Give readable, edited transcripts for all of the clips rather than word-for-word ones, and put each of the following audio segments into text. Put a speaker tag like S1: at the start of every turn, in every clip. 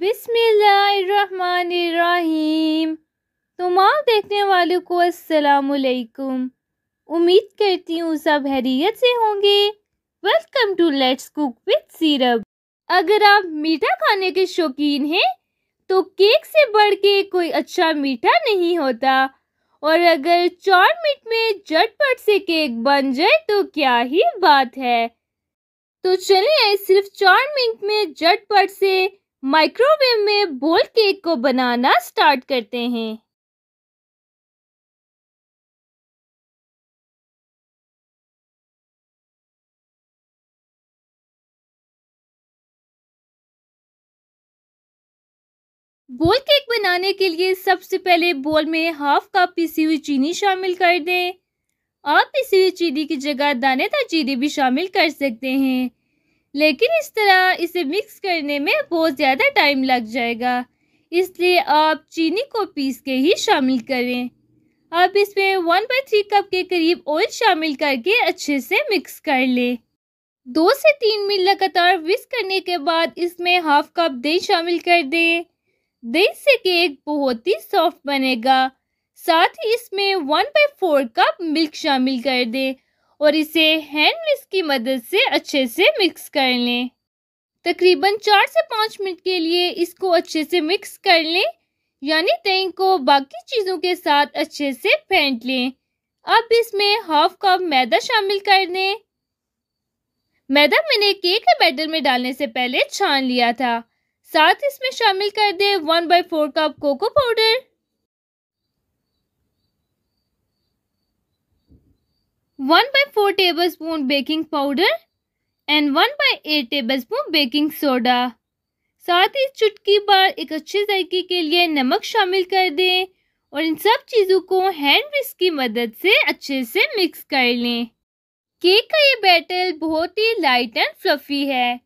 S1: बिस्मिल्लाहिर्रहमानिर्रहीम। तमाम देखने वालों को अस्सलामुअलैकुम। उम्मीद करती हूँ सब खैरियत से होंगे। Welcome to let's cook with Seerab. अगर आप मीठा खाने के शौकीन हैं तो केक से बढ़ के कोई अच्छा मीठा नहीं होता, और अगर 4 मिनट में झटपट से केक बन जाए तो क्या ही बात है। तो चलिए सिर्फ 4 मिनट में झटपट से माइक्रोवेव में बोल केक को बनाना स्टार्ट करते हैं। बोल केक बनाने के लिए सबसे पहले बोल में हाफ कप पिसी हुई चीनी शामिल कर दें। आप पिसी हुई चीनी की जगह दानेदार चीनी भी शामिल कर सकते हैं, लेकिन इस तरह इसे मिक्स करने में बहुत ज़्यादा टाइम लग जाएगा, इसलिए आप चीनी को पीस के ही शामिल करें। अब इसमें 1/3 कप के करीब ऑयल शामिल करके अच्छे से मिक्स कर लें। 2 से 3 मिनट लगातार विस्क करने के बाद इसमें हाफ कप दही शामिल कर दें। दही से केक बहुत ही सॉफ्ट बनेगा। साथ ही इसमें 1/4 कप मिल्क शामिल कर दें और इसे हैंड विस्क की मदद से अच्छे से मिक्स कर लें। तकरीबन 4 से 5 मिनट के लिए इसको अच्छे से मिक्स कर लें, यानी दही को बाकी चीज़ों के साथ अच्छे से फेंट लें। अब इसमें हाफ कप मैदा शामिल कर दें। मैदा मैंने केक के बैटर में डालने से पहले छान लिया था। साथ इसमें शामिल कर दें 1/4 cup cocoa powder, 1/4 tablespoon baking powder and 1/8 tablespoon baking soda. साथ ही चुटकी भर एक अच्छे जायके के लिए नमक शामिल कर दें और इन सब चीज़ों को हैंड विस्क की मदद से अच्छे से मिक्स कर लें। केक का ये बैटर बहुत ही लाइट एंड फ्लफी है,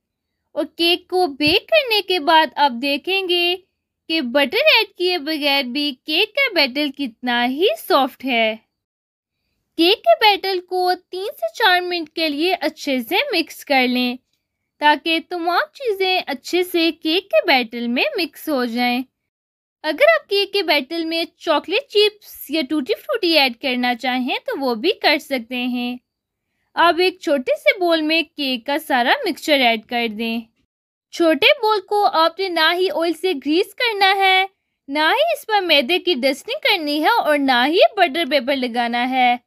S1: और केक को बेक करने के बाद आप देखेंगे कि बटर ऐड किए बगैर भी केक का बैटर कितना ही सॉफ्ट है। केक के बैटर को 3 से 4 मिनट के लिए अच्छे से मिक्स कर लें, ताकि तमाम चीज़ें अच्छे से केक के बैटर में मिक्स हो जाएं। अगर आप केक के बैटर में चॉकलेट चिप्स या टूटी फ्रूटी ऐड करना चाहें तो वो भी कर सकते हैं। अब एक छोटे से बोल में केक का सारा मिक्सचर ऐड कर दें। छोटे बोल को आपने ना ही ऑयल से ग्रीस करना है, ना ही इस पर मैदे की डस्टिंग करनी है, और ना ही बटर पेपर लगाना है।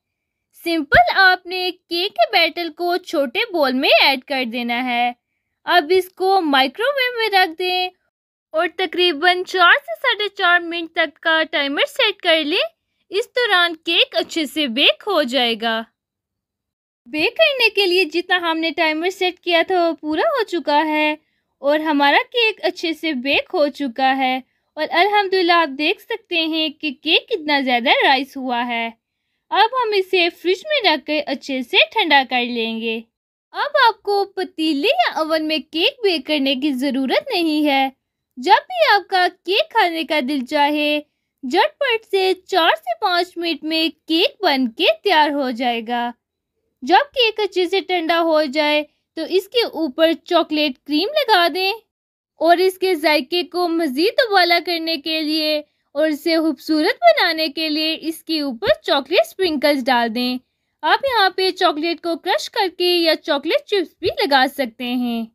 S1: सिंपल आपने केक के बैटर को छोटे बोल में ऐड कर देना है। अब इसको माइक्रोवेव में रख दें और तकरीबन 4 से 4.5 मिनट तक का टाइमर सेट कर लें। इस दौरान केक अच्छे से बेक हो जाएगा। बेक करने के लिए जितना हमने टाइमर सेट किया था वो पूरा हो चुका है और हमारा केक अच्छे से बेक हो चुका है, और अल्हम्दुलिल्लाह आप देख सकते हैं कि केक कितना ज़्यादा राइस हुआ है। अब हम इसे फ्रिज में रखकर अच्छे से ठंडा कर लेंगे। अब आपको पतीले या ओवन में केक बेक करने की ज़रूरत नहीं है। जब भी आपका केक खाने का दिल चाहे, झटपट से 4 से 5 मिनट में केक बन के तैयार हो जाएगा। जब केक अच्छे से ठंडा हो जाए तो इसके ऊपर चॉकलेट क्रीम लगा दें, और इसके जायके को मज़ीद उबाला करने के लिए और इसे खूबसूरत बनाने के लिए इसके ऊपर चॉकलेट स्प्रिंकल्स डाल दें। आप यहाँ पे चॉकलेट को क्रश करके या चॉकलेट चिप्स भी लगा सकते हैं।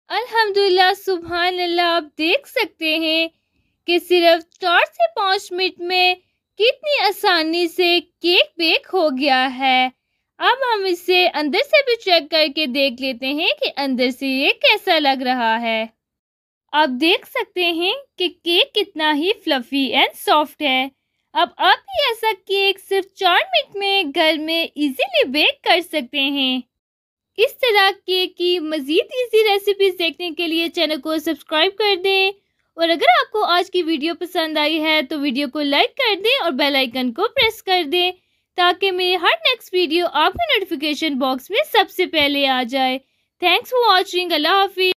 S1: अल्हम्दुलिल्लाह सुभान अल्लाह, आप देख सकते हैं कि सिर्फ 4 से 5 मिनट में कितनी आसानी से केक बेक हो गया है। अब हम इसे अंदर से भी चेक करके देख लेते हैं कि अंदर से ये कैसा लग रहा है। आप देख सकते हैं कि केक कितना ही फ्लफी एंड सॉफ्ट है। अब आप भी ऐसा केक सिर्फ 4 मिनट में घर में इजीली बेक कर सकते हैं। इस तरह केक की मज़ीद इजी रेसिपीज देखने के लिए चैनल को सब्सक्राइब कर दें, और अगर आपको आज की वीडियो पसंद आई है तो वीडियो को लाइक कर दें और बेल आइकन को प्रेस कर दें, ताकि मेरी हर नेक्स्ट वीडियो आपके नोटिफिकेशन बॉक्स में सबसे पहले आ जाए। Thanks for watching. अल्लाह हाफिज़।